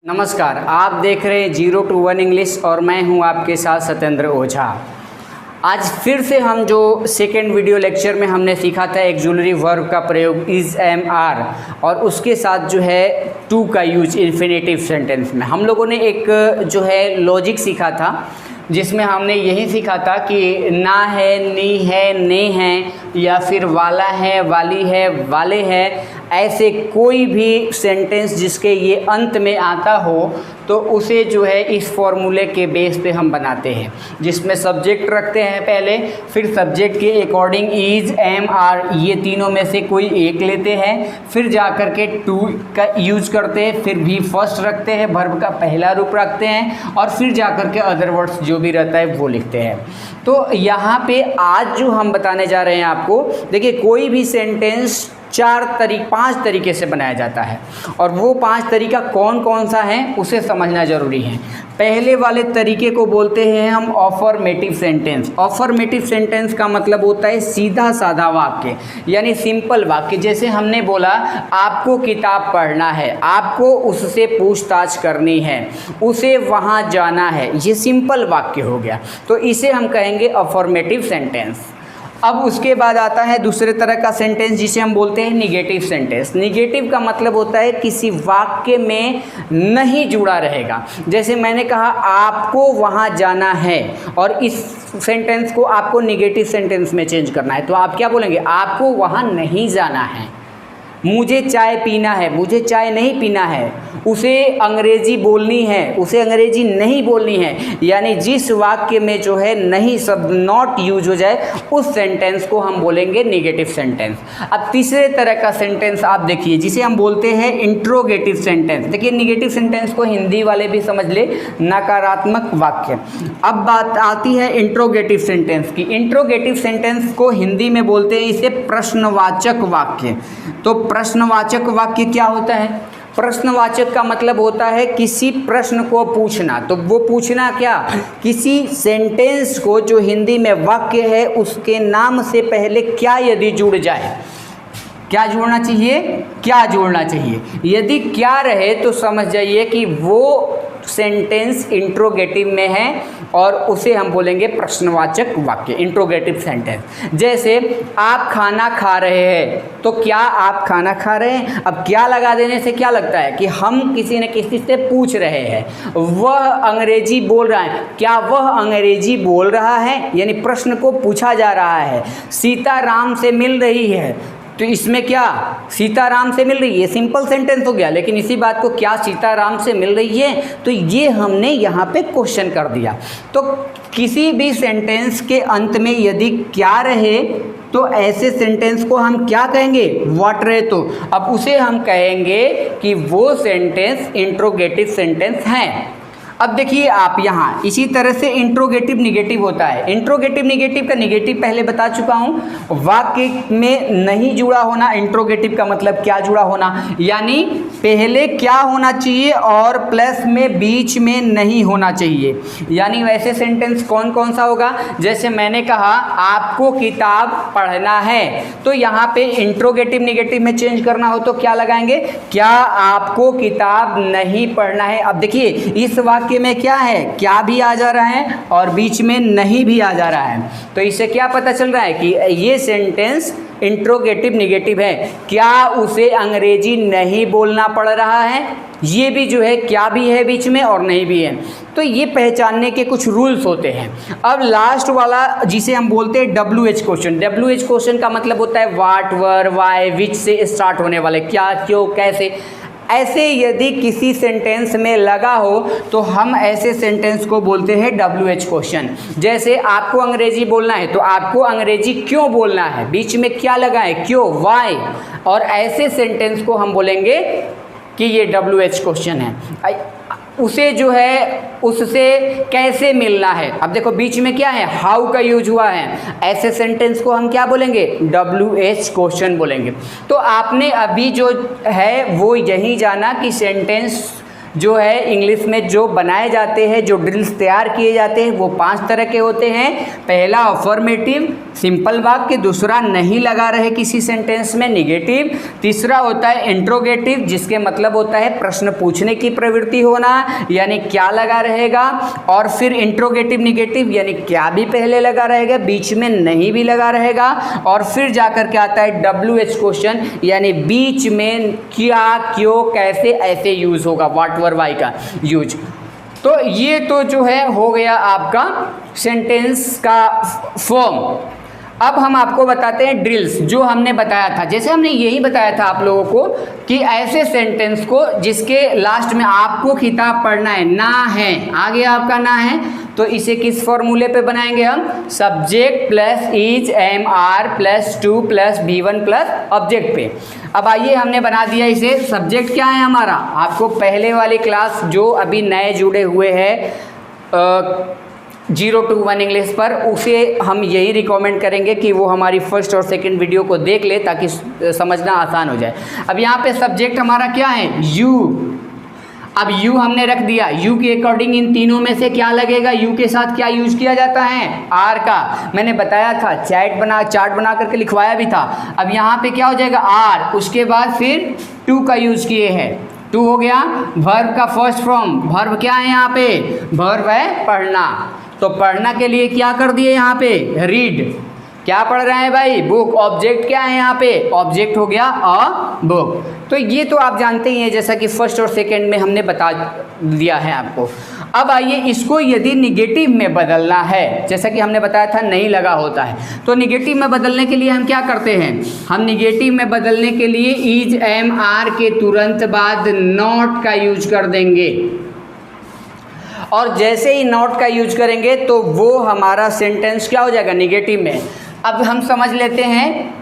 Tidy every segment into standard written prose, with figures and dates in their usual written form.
नमस्कार, आप देख रहे हैं 0 to 1 इंग्लिश और मैं हूं आपके साथ सत्येंद्र ओझा। आज फिर से हम जो सेकेंड वीडियो लेक्चर में हमने सीखा था एक्सुलरी वर्ब का प्रयोग इज़ एम आर और उसके साथ जो है टू का यूज इन्फिनेटिव सेंटेंस में हम लोगों ने एक जो है लॉजिक सीखा था जिसमें हमने यही सीखा था कि ना है, नी है, ने है या फिर वाला है, वाली है, वाले हैं, ऐसे कोई भी सेंटेंस जिसके ये अंत में आता हो तो उसे जो है इस फॉर्मूले के बेस पे हम बनाते हैं, जिसमें सब्जेक्ट रखते हैं पहले, फिर सब्जेक्ट के अकॉर्डिंग इज़, एम, आर ये तीनों में से कोई एक लेते हैं, फिर जा कर के टू का यूज़ करते हैं, फिर भी फर्स्ट रखते हैं, वर्ब का पहला रूप रखते हैं और फिर जा कर के अदर वर्ड्स जो भी रहता है वो लिखते हैं। तो यहाँ पे आज जो हम बताने जा रहे हैं आपको, देखिए कोई भी सेंटेंस 5 तरीके से बनाया जाता है और वो 5 तरीका कौन कौन सा है उसे समझना ज़रूरी है। पहले वाले तरीके को बोलते हैं हम अफर्मेटिव सेंटेंस। अफर्मेटिव सेंटेंस का मतलब होता है सीधा साधा वाक्य, यानी सिंपल वाक्य। जैसे हमने बोला आपको किताब पढ़ना है, आपको उससे पूछताछ करनी है, उसे वहाँ जाना है, ये सिंपल वाक्य हो गया, तो इसे हम कहेंगे अफर्मेटिव सेंटेंस। अब उसके बाद आता है दूसरे तरह का सेंटेंस जिसे हम बोलते हैं निगेटिव सेंटेंस। निगेटिव का मतलब होता है किसी वाक्य में नहीं जुड़ा रहेगा। जैसे मैंने कहा आपको वहाँ जाना है और इस सेंटेंस को आपको निगेटिव सेंटेंस में चेंज करना है, तो आप क्या बोलेंगे? आपको वहाँ नहीं जाना है। मुझे चाय पीना है, मुझे चाय नहीं पीना है। उसे अंग्रेजी बोलनी है, उसे अंग्रेजी नहीं बोलनी है। यानी जिस वाक्य में जो है नहीं शब्द नॉट यूज हो जाए उस सेंटेंस को हम बोलेंगे नेगेटिव सेंटेंस। अब तीसरे तरह का सेंटेंस आप देखिए जिसे हम बोलते हैं इंट्रोगेटिव सेंटेंस। देखिए निगेटिव सेंटेंस को हिंदी वाले भी समझ ले, नकारात्मक वाक्य। अब बात आती है इंट्रोगेटिव सेंटेंस की। इंट्रोगेटिव सेंटेंस को हिंदी में बोलते हैं इसे प्रश्नवाचक वाक्य। तो प्रश्नवाचक वाक्य क्या होता है? प्रश्नवाचक का मतलब होता है किसी प्रश्न को पूछना। तो वो पूछना क्या? किसी सेंटेंस को जो हिंदी में वाक्य है उसके नाम से पहले क्या यदि जुड़ जाए, क्या जोड़ना चाहिए, क्या जोड़ना चाहिए। यदि क्या रहे तो समझ जाइए कि वो सेंटेंस इंट्रोगेटिव में है और उसे हम बोलेंगे प्रश्नवाचक वाक्य, इंट्रोगेटिव सेंटेंस। जैसे आप खाना खा रहे हैं, तो क्या आप खाना खा रहे हैं? अब क्या लगा देने से क्या लगता है कि हम किसी न किसी से पूछ रहे हैं। वह अंग्रेजी बोल रहा है, क्या वह अंग्रेजी बोल रहा है? यानी प्रश्न को पूछा जा रहा है। सीता राम से मिल रही है, तो इसमें क्या सीताराम से मिल रही है, सिंपल सेंटेंस हो गया। लेकिन इसी बात को क्या सीताराम से मिल रही है, तो ये हमने यहाँ पे क्वेश्चन कर दिया। तो किसी भी सेंटेंस के अंत में यदि क्या रहे तो ऐसे सेंटेंस को हम क्या कहेंगे? व्हाट रहे तो अब उसे हम कहेंगे कि वो सेंटेंस इंट्रोगेटिव सेंटेंस है। अब देखिए आप यहाँ इसी तरह से इंट्रोगेटिव निगेटिव होता है। इंट्रोगेटिव निगेटिव का निगेटिव पहले बता चुका हूँ, वाक्य में नहीं जुड़ा होना। इंट्रोगेटिव का मतलब क्या जुड़ा होना, यानी पहले क्या होना चाहिए और प्लस में बीच में नहीं होना चाहिए। यानी वैसे सेंटेंस कौन कौन सा होगा? जैसे मैंने कहा आपको किताब पढ़ना है, तो यहाँ पे इंट्रोगेटिव निगेटिव में चेंज करना हो तो क्या लगाएंगे? क्या आपको किताब नहीं पढ़ना है। अब देखिए इस वाक्य में क्या है? क्या भी आ जा रहा है और बीच में नहीं भी आ जा रहा है, तो इससे क्या पता चल रहा है कि ये सेंटेंस इंट्रोगेटिव निगेटिव है। क्या उसे अंग्रेजी नहीं बोलना पड़ रहा है? ये भी जो है क्या भी है बीच में और नहीं भी है। तो ये पहचानने के कुछ रूल्स होते हैं। अब लास्ट वाला जिसे हम बोलते हैं WH क्वेश्चन। WH क्वेश्चन का मतलब होता है व्हाट, वर, वाई, विच से स्टार्ट होने वाले, क्या, क्यों, कैसे। ऐसे यदि किसी सेंटेंस में लगा हो तो हम ऐसे सेंटेंस को बोलते हैं WH क्वेश्चन। जैसे आपको अंग्रेजी बोलना है, तो आपको अंग्रेजी क्यों बोलना है, बीच में क्या लगा है, क्यों, वाई। और ऐसे सेंटेंस को हम बोलेंगे कि ये WH क्वेश्चन है। उसे जो है उससे कैसे मिलना है। अब देखो बीच में क्या है, हाउ का यूज हुआ है। ऐसे सेंटेंस को हम क्या बोलेंगे? WH क्वेश्चन बोलेंगे। तो आपने अभी जो है वो यही जाना कि सेंटेंस जो है इंग्लिश में जो बनाए जाते हैं, जो ड्रिल्स तैयार किए जाते हैं वो 5 तरह के होते हैं। पहला अफर्मेटिव सिंपल वाक्य, दूसरा नहीं लगा रहे किसी सेंटेंस में निगेटिव, तीसरा होता है इंट्रोगेटिव जिसके मतलब होता है प्रश्न पूछने की प्रवृत्ति होना यानी क्या लगा रहेगा, और फिर इंट्रोगेटिव निगेटिव यानी क्या भी पहले लगा रहेगा, बीच में नहीं भी लगा रहेगा, और फिर जाकर के आता है WH क्वेश्चन यानी बीच में क्या, क्यों, कैसे, ऐसे यूज होगा, व्हाट वर वाई का यूज। तो ये तो जो है हो गया आपका सेंटेंस का फॉर्म। अब हम आपको बताते हैं ड्रिल्स जो हमने बताया था। जैसे हमने यही बताया था आप लोगों को कि ऐसे सेंटेंस को जिसके लास्ट में आपको किताब पढ़ना है, ना है, आगे आपका ना है, तो इसे किस फॉर्मूले पे बनाएंगे हम, subject plus is am are plus 2 plus B1 plus object पे। अब आइए हमने बना दिया इसे। सब्जेक्ट क्या है हमारा, आपको पहले वाली क्लास जो अभी नए जुड़े हुए हैं 0 to 1 इंग्लिश पर, उसे हम यही रिकमेंड करेंगे कि वो हमारी फर्स्ट और सेकंड वीडियो को देख ले ताकि समझना आसान हो जाए। अब यहाँ पे सब्जेक्ट हमारा क्या है, यू। अब यू हमने रख दिया, यू के अकॉर्डिंग इन तीनों में से क्या लगेगा, यू के साथ क्या यूज किया जाता है, आर का। मैंने बताया था, चार्ट बना करके लिखवाया भी था। अब यहाँ पे क्या हो जाएगा, आर, उसके बाद फिर टू का यूज किए हैं, 2 हो गया। वर्ब का फर्स्ट फॉर्म, वर्ब क्या है यहाँ पे, वर्ब है पढ़ना। तो पढ़ना के लिए क्या कर दिए यहाँ पे, रीड, क्या पढ़ रहे हैं भाई, बुक। ऑब्जेक्ट क्या है यहाँ पे, ऑब्जेक्ट हो गया अ बुक। तो ये तो आप जानते ही हैं, जैसा कि फर्स्ट और सेकंड में हमने बता दिया है आपको। अब आइए इसको यदि निगेटिव में बदलना है, जैसा कि हमने बताया था नहीं लगा होता है, तो निगेटिव में बदलने के लिए हम क्या करते हैं, हम निगेटिव में बदलने के लिए इज एम आर के तुरंत बाद नॉट का यूज कर देंगे। और जैसे ही नॉट का यूज करेंगे तो वो हमारा सेंटेंस क्या हो जाएगा, निगेटिव में। अब हम समझ लेते हैं,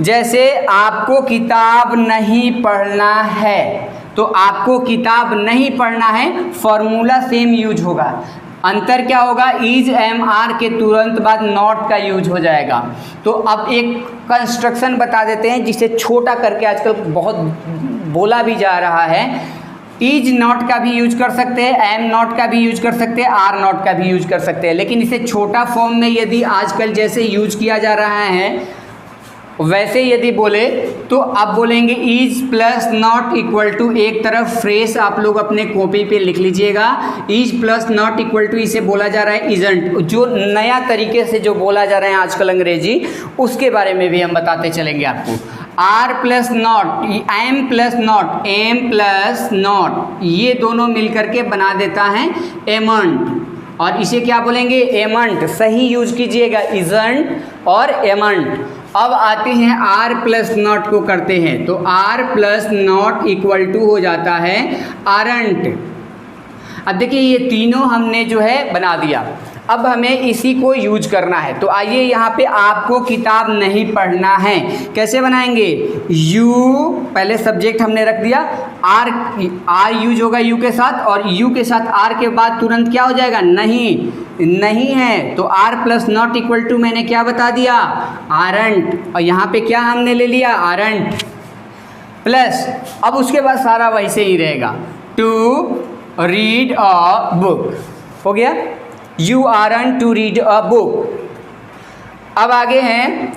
जैसे आपको किताब नहीं पढ़ना है, तो आपको किताब नहीं पढ़ना है, फॉर्मूला सेम यूज होगा। अंतर क्या होगा, इज एम आर के तुरंत बाद नॉट का यूज हो जाएगा। तो अब एक कंस्ट्रक्शन बता देते हैं जिसे छोटा करके आजकल बहुत बोला भी जा रहा है। इज नॉट का भी यूज कर सकते हैं, एम नॉट का भी यूज कर सकते हैं, आर नॉट का भी यूज कर सकते हैं, लेकिन इसे छोटा फॉर्म में यदि आजकल जैसे यूज किया जा रहा है वैसे यदि बोले तो आप बोलेंगे is plus not equal to, एक तरफ फ्रेज आप लोग अपने कॉपी पे लिख लीजिएगा, is plus not equal to, इसे बोला जा रहा है इजंट। जो नया तरीके से जो बोला जा रहा है आजकल अंग्रेजी, उसके बारे में भी हम बताते चलेंगे आपको। Are plus not, am plus not, am plus not, ये दोनों मिलकर के बना देता है एमंट, और इसे क्या बोलेंगे, एमंट। सही यूज कीजिएगा, इजंट और एमंट। अब आते हैं आर प्लस नॉट को करते हैं, तो are plus not equal to हो जाता है आरंट। अब देखिए ये तीनों हमने जो है बना दिया, अब हमें इसी को यूज करना है। तो आइए यहाँ पे आपको किताब नहीं पढ़ना है, कैसे बनाएंगे, यू, पहले सब्जेक्ट हमने रख दिया, आर यूज होगा यू के साथ, और यू के साथ आर के बाद तुरंत क्या हो जाएगा, नहीं है, तो are plus not equal to मैंने क्या बता दिया, आरंट, और यहाँ पे क्या हमने ले लिया, आरंट प्लस, अब उसके बाद सारा वैसे ही रहेगा, टू रीड अ बुक, हो गया, you aren't to read a book. अब आगे हैं,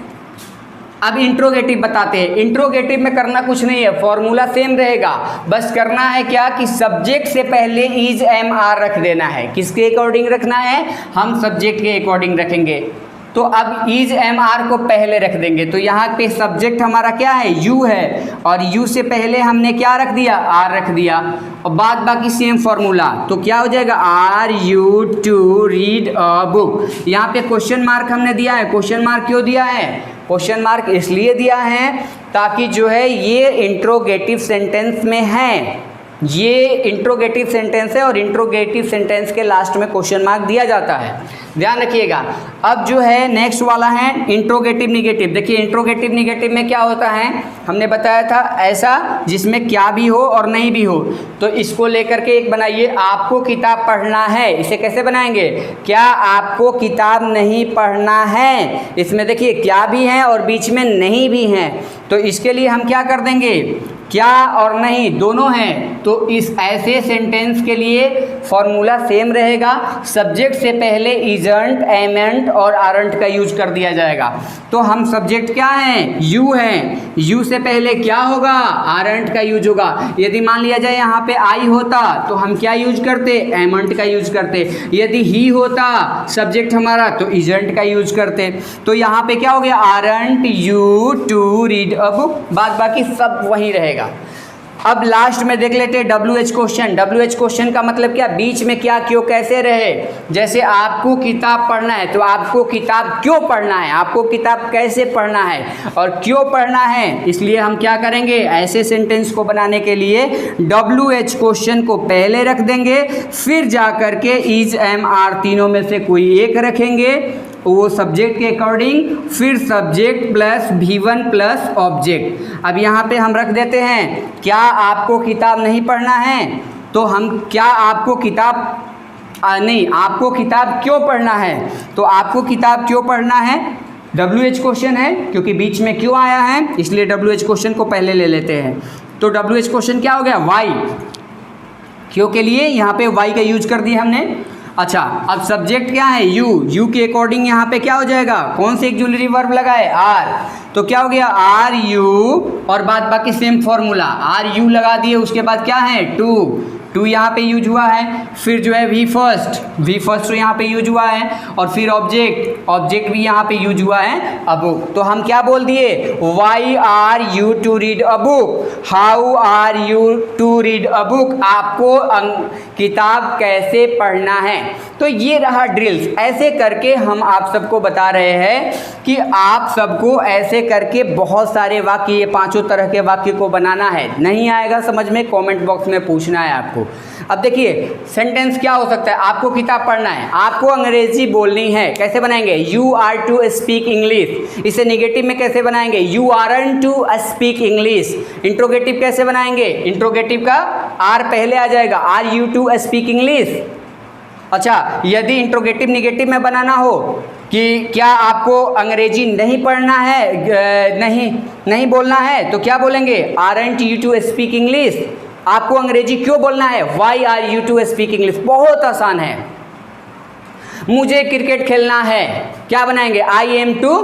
अब इंट्रोगेटिव बताते हैं। इंट्रोगेटिव में करना कुछ नहीं है, फॉर्मूला सेम रहेगा, बस करना है क्या कि सब्जेक्ट से पहले इज एम आर रख देना है। किसके अकॉर्डिंग रखना है, हम सब्जेक्ट के अकॉर्डिंग रखेंगे। तो अब इज एम आर को पहले रख देंगे, तो यहाँ पे सब्जेक्ट हमारा क्या है, यू है, और यू से पहले हमने क्या रख दिया, आर रख दिया, और बाद बाकी सेम फॉर्मूला। तो क्या हो जाएगा, are you to read a book. यहाँ पे क्वेश्चन मार्क हमने दिया है, क्वेश्चन मार्क क्यों दिया है, क्वेश्चन मार्क इसलिए दिया है ताकि जो है ये इंट्रोगेटिव सेंटेंस में है, ये इंट्रोगेटिव सेंटेंस है, और इंट्रोगेटिव सेंटेंस के लास्ट में क्वेश्चन मार्क दिया जाता है, ध्यान रखिएगा। अब जो है नेक्स्ट वाला है इंट्रोगेटिव निगेटिव। देखिए इंट्रोगेटिव निगेटिव में क्या होता है, हमने बताया था ऐसा जिसमें क्या भी हो और नहीं भी हो। तो इसको लेकर के एक बनाइए, आपको किताब पढ़ना है, इसे कैसे बनाएंगे, क्या आपको किताब नहीं पढ़ना है। इसमें देखिए क्या भी है और बीच में नहीं भी है, तो इसके लिए हम क्या कर देंगे, क्या और नहीं दोनों हैं, तो इस ऐसे सेंटेंस के लिए फॉर्मूला सेम रहेगा। सब्जेक्ट से पहले इजंट, एमेंट और आरंट का यूज कर दिया जाएगा। तो हम सब्जेक्ट क्या हैं, यू हैं, यू से पहले क्या होगा, आरंट का यूज होगा। यदि मान लिया जाए यहाँ पे आई होता तो हम क्या यूज करते, एमेंट का यूज करते। यदि ही होता सब्जेक्ट हमारा तो इजंट का यूज करते। तो यहाँ पे क्या हो गया, aren't you to read a book, बाद बाकी सब वही रहेगा। अब लास्ट में देख लेते हैं WH क्वेश्चन। WH क्वेश्चन का मतलब क्या, बीच में क्या क्यों कैसे रहे। जैसे आपको किताब पढ़ना है तो आपको किताब क्यों पढ़ना है, आपको किताब कैसे पढ़ना है और क्यों पढ़ना है, इसलिए हम क्या करेंगे, ऐसे सेंटेंस को बनाने के लिए WH क्वेश्चन को पहले रख देंगे, फिर जा कर के इज, एम, आर तीनों में से कोई एक रखेंगे वो सब्जेक्ट के अकॉर्डिंग, फिर subject plus V1 plus object. अब यहाँ पे हम रख देते हैं, क्या आपको किताब नहीं पढ़ना है, तो हम क्या आपको किताब नहीं, आपको किताब क्यों पढ़ना है, तो आपको किताब क्यों पढ़ना है WH क्वेश्चन है, क्योंकि बीच में क्यों आया है इसलिए WH क्वेश्चन को पहले ले लेते हैं। तो WH क्वेश्चन क्या हो गया, वाई, क्यों के लिए यहाँ पे वाई का यूज कर दिया हमने। अच्छा, अब सब्जेक्ट क्या है, यू, यू के अकॉर्डिंग यहाँ पे क्या हो जाएगा, कौन से ऑक्सिलरी वर्ब लगाए, आर, तो क्या हो गया आर यू, और बाद बाकी सेम फॉर्मूला, आर यू लगा दिए, उसके बाद क्या है टू यहाँ पे यूज हुआ है, फिर जो है वी फर्स्ट तो यहाँ पे यूज हुआ है, और फिर ऑब्जेक्ट भी यहाँ पे यूज हुआ है अ बुक। तो हम क्या बोल दिए, why are you to read a book, how are you to read a book, आपको किताब कैसे पढ़ना है। तो ये रहा ड्रिल्स। ऐसे करके हम आप सबको बता रहे हैं कि आप सबको ऐसे करके बहुत सारे वाक्य, ये 5 तरह के वाक्य को बनाना है। नहीं आएगा समझ में, कमेंट बॉक्स में पूछना है आपको। अब देखिए सेंटेंस क्या हो सकता है, आपको किताब पढ़ना है, आपको अंग्रेजी बोलनी है, कैसे बनाएंगे, you are to speak English. इसे निगेटिव में कैसे बनाएंगे, you aren't to speak English. Interrogative कैसे बनाएंगे, इंट्रोगेटिव का आर पहले आ जाएगा, are you to speak English. अच्छा, यदि इंट्रोगेटिव निगेटिव में बनाना हो कि क्या आपको अंग्रेजी नहीं पढ़ना है, नहीं बोलना है, तो क्या बोलेंगे, aren't you to speak English. आपको अंग्रेजी क्यों बोलना है, why are you to speak English. बहुत आसान है। मुझे क्रिकेट खेलना है, क्या बनाएंगे, I am to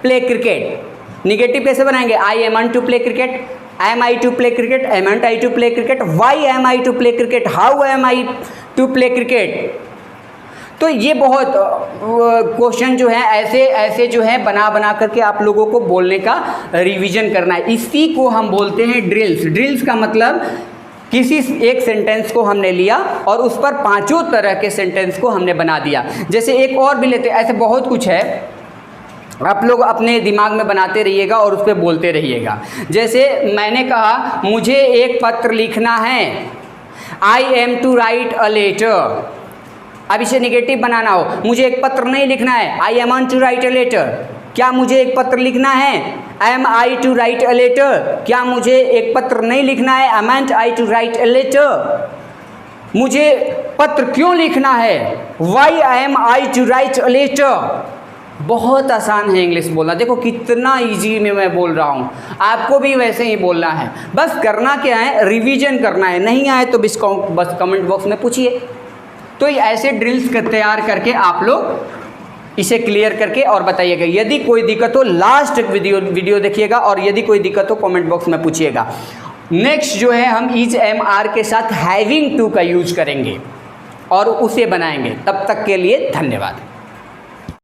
play cricket. Negative कैसे बनाएंगे, I am to play cricket, am I to play cricket, am I to play cricket, why am I to play cricket, how am I to play cricket. तो ये बहुत question जो है ऐसे जो है बना करके आप लोगों को बोलने का रिवीजन करना है। इसी को हम बोलते हैं ड्रिल्स। ड्रिल्स का मतलब किसी एक सेंटेंस को हमने लिया और उस पर 5 तरह के सेंटेंस को हमने बना दिया। जैसे एक और भी लेते, ऐसे बहुत कुछ है, आप लोग अपने दिमाग में बनाते रहिएगा और उस पर बोलते रहिएगा। जैसे मैंने कहा मुझे एक पत्र लिखना है, I am to write a letter. अब इसे निगेटिव बनाना हो, मुझे एक पत्र नहीं लिखना है, I am to write a letter. क्या मुझे एक पत्र लिखना है, am I to write a letter. क्या मुझे एक पत्र नहीं लिखना है, amn't I to write a letter. मुझे पत्र क्यों लिखना है, why am I to write a letter. बहुत आसान है इंग्लिश बोलना। देखो कितना इजी में मैं बोल रहा हूँ, आपको भी वैसे ही बोलना है। बस करना क्या है, रिवीजन करना है। नहीं आए तो बस कमेंट बॉक्स में पूछिए। तो ऐसे ड्रिल्स तैयार करके आप लोग इसे क्लियर करके और बताइएगा। यदि कोई दिक्कत हो लास्ट वीडियो देखिएगा, और यदि कोई दिक्कत हो कमेंट बॉक्स में पूछिएगा। नेक्स्ट जो है हम इज, एम, आर के साथ हैविंग टू का यूज करेंगे और उसे बनाएंगे। तब तक के लिए धन्यवाद।